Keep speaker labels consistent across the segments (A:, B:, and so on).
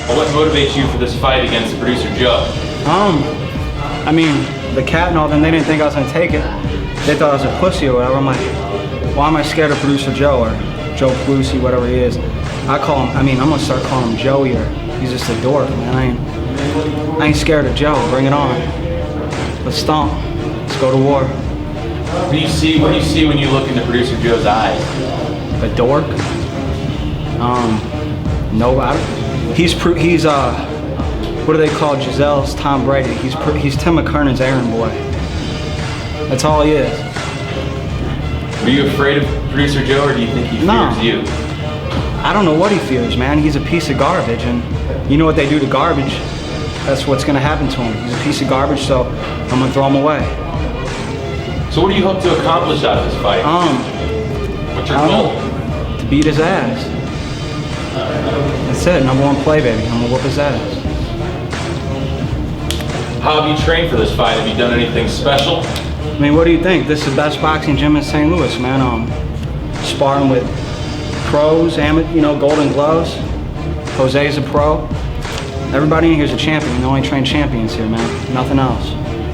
A: What motivates you for this fight against producer Joe?
B: I mean, the cat and all them, they didn't think I was gonna take it. They thought I was a pussy or whatever. I'm like, why am I scared of producer Joe or Joe Lucy, whatever he is? I'm gonna start calling him Joey, or he's just a dork, man. I ain't scared of Joe. Bring it on. Let's stomp. Let's go to war.
A: What do you see when you look into producer Joe's eyes?
B: A dork? No, he's what do they call Giselle's Tom Brady? He's Tim McKernan's errand boy. That's all he is.
A: Are you afraid of producer Joe, or do you think he fears you?
B: I don't know what he fears, man. He's a piece of garbage, and you know what they do to garbage? That's what's gonna happen to him. He's a piece of garbage, so I'm gonna throw him away.
A: So what do you hope to accomplish out of this fight? What's your goal?
B: To beat his ass. That's it, #1 play, baby. I'm gonna whoop his ass.
A: How have you trained for this fight? Have you done anything special?
B: I mean, what do you think? This is the best boxing gym in St. Louis, man. Sparring with pros, Golden Gloves. Jose's a pro. Everybody in here is a champion. We only train champions here, man. Nothing else.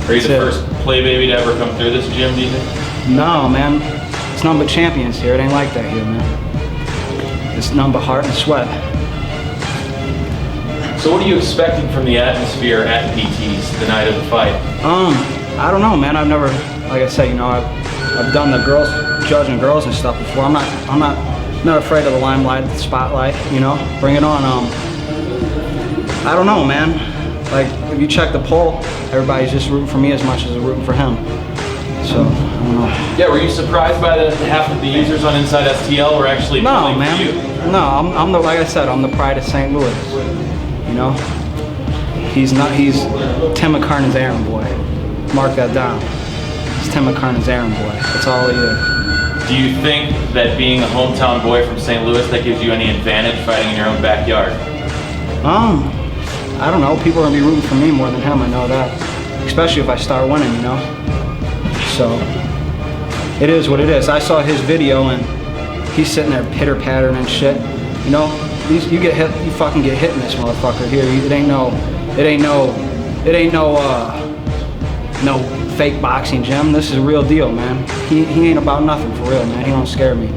A: Are you the first play baby to ever come through this gym, do you think?
B: No, man. It's nothing but champions here. It ain't like that here, man. It's nothing but heart and sweat.
A: So what are you expecting from the atmosphere at PT's the night of the fight?
B: I don't know, man. I've never, like I said, I've done the girls, judging girls and stuff before. I'm not afraid of the limelight, the spotlight, bring it on. I don't know, man. Like, if you check the poll, everybody's just rooting for me as much as they're rooting for him. So, I don't know.
A: Yeah, were you surprised by the half of the users on Inside STL were actually pulling for you?
B: No, like I said, I'm the pride of St. Louis. He's Tim McKernan's errand boy. Mark that down. He's Tim McKernan's errand boy. That's all he is.
A: Do you think that being a hometown boy from St. Louis, that gives you any advantage fighting in your own backyard?
B: I don't know. People are gonna be rooting for me more than him. I know that. Especially if I start winning, So, it is what it is. I saw his video and he's sitting there pitter-pattering and shit. You get hit, you fucking get hit in this motherfucker here. It ain't no fake boxing gym. This is a real deal, man. He ain't about nothing for real, man. He don't scare me.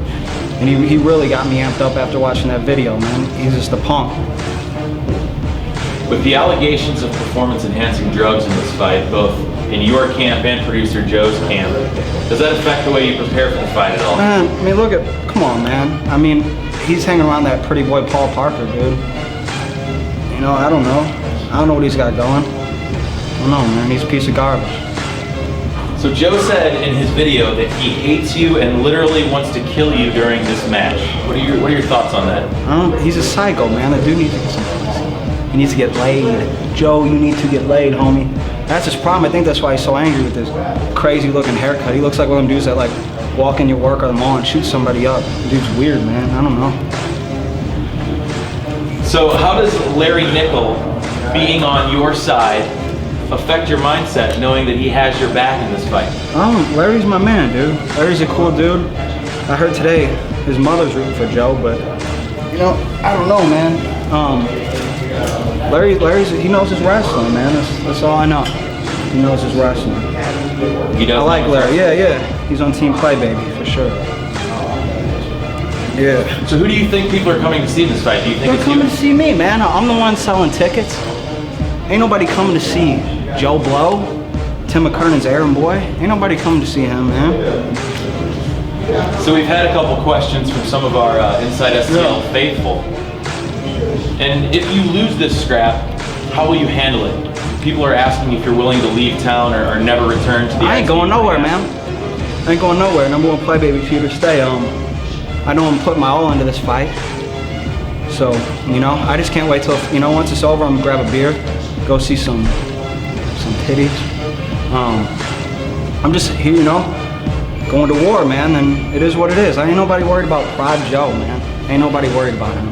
B: And he really got me amped up after watching that video, man. He's just a punk.
A: With the allegations of performance-enhancing drugs in this fight, both in your camp and producer Joe's camp, does that affect the way you prepare for the fight at all?
B: Man, come on, man. He's hanging around that pretty boy Paul Parker, dude. I don't know. I don't know what he's got going. I don't know, man. He's a piece of garbage.
A: So Joe said in his video that he hates you and literally wants to kill you during this match. What are your thoughts on that?
B: He's a psycho, man. The dude needs to get some pussy. He needs to get laid. Joe, you need to get laid, homie. That's his problem. I think that's why he's so angry with this crazy looking haircut. He looks like one of them dudes that walk in your work or the mall and shoot somebody up. The dude's weird, man. I don't know.
A: So how does Larry Nickel being on your side affect your mindset, knowing that he has your back in this fight?
B: Larry's my man, dude. Larry's a cool dude. I heard today his mother's rooting for Joe, but I don't know, man. Larry's he knows his wrestling, man. That's all I know. He knows his wrestling. I like Larry. Yeah. He's on Team Play, baby, for sure. Yeah.
A: So who do you think people are coming to see in this fight? Do you think
B: They're
A: it's
B: coming to
A: you?
B: see me, man. I'm the one selling tickets. Ain't nobody coming to see Joe Blow, Tim McKernan's errand boy. Ain't nobody coming to see him, man.
A: So we've had a couple questions from some of our Inside STL faithful. And if you lose this scrap, how will you handle it? People are asking if you're willing to leave town or never return to the
B: I ain't going nowhere, man. I ain't going nowhere. Number one play, baby, here to stay. I know I'm putting my all into this fight. So, you know, I just can't wait till, you know, once it's over, I'm gonna grab a beer, go see some titties. I'm just here, you know, going to war, man, and it is what it is. I ain't nobody worried about Prod Joe, man. Ain't nobody worried about him.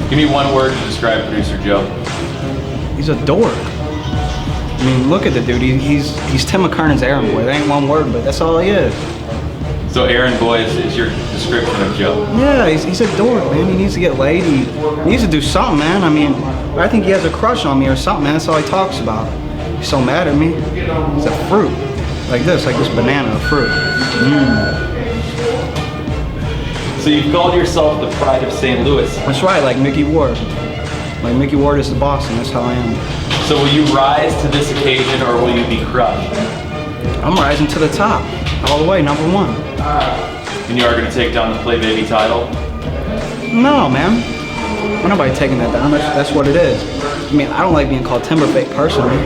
A: Give me one word to describe producer Joe.
B: He's a dork. I mean, look at the dude. He's Tim McKernan's errand boy. There ain't one word, but that's all he is.
A: So errand boy is your description of Joe.
B: Yeah, he's a dork, man. He needs to get laid. He needs to do something, man. I mean, I think he has a crush on me or something, man. That's all he talks about. He's so mad at me. He's a fruit. Like this banana, a fruit.
A: So you've called yourself the pride of St. Louis.
B: That's right, like Mickey Ward. Like Mickey Ward is the boss, and that's how I am.
A: So will you rise to this occasion or will you be crushed?
B: I'm rising to the top, all the way, number one.
A: And you are going to take down the Play Baby title?
B: No, man. Ain't nobody taking that down. That's what it is. I mean, I don't like being called Timberfake personally.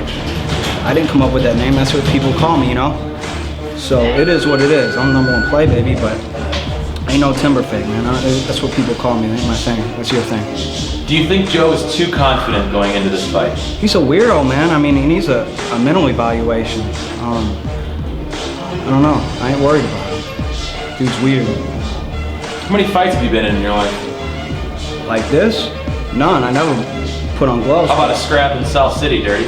B: I didn't come up with that name. That's what people call me, you know? So it is what it is. I'm number one Play Baby, but ain't no Timberfake, man. That's what people call me. That ain't my thing. That's your thing.
A: Do you think Joe is too confident going into this fight?
B: He's a weirdo, man. I mean, he needs a mental evaluation. I don't know. I ain't worried about it. Dude's weird.
A: How many fights have you been in your life?
B: Like this? None. I never put on gloves.
A: How about a scrap in South City, Dirty?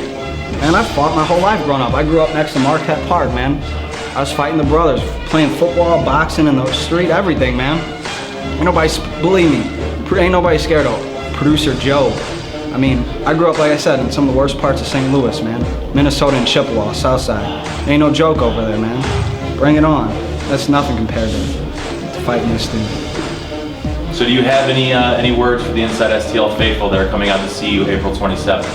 B: Man, I fought my whole life growing up. I grew up next to Marquette Park, man. I was fighting the brothers, playing football, boxing in the street, everything, man. Ain't nobody, believe me, ain't nobody scared of producer Joe. I mean, I grew up, like I said, in some of the worst parts of St. Louis, man. Minnesota and Chippewa, Southside. Ain't no joke over there, man. Bring it on. That's nothing compared to fighting this dude.
A: So do you have any words for the Inside STL faithful that are coming out to see you April 27th?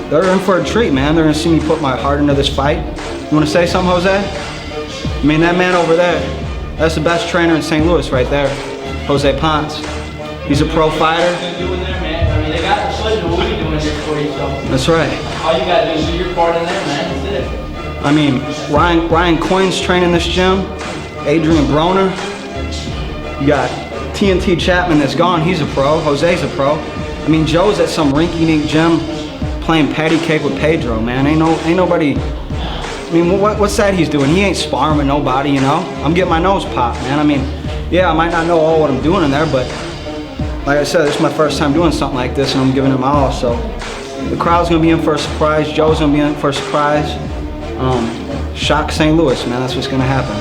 B: They're in for a treat, man. They're gonna see me put my heart into this fight. You wanna say something, Jose? I mean, that man over there, that's the best trainer in St. Louis right there, Jose Ponce. He's a pro fighter.
C: Doing there, man. I mean, they got the pleasure of what we're doing here for you, so
B: That's right.
C: all you gotta do is do your part in there, man. That's it.
B: I mean, Ryan Coyne's training this gym. Adrian Broner. You got TNT Chapman that's gone. He's a pro. Jose's a pro. I mean, Joe's at some rinky-dink gym playing patty cake with Pedro, man. Ain't nobody. I mean, what's that he's doing? He ain't sparring with nobody, you know. I'm getting my nose popped, man. I mean, yeah, I might not know all what I'm doing in there, but like I said, this is my first time doing something like this, and I'm giving it my all. So the crowd's gonna be in for a surprise. Joe's gonna be in for a surprise. Shock St. Louis, man. That's what's gonna happen.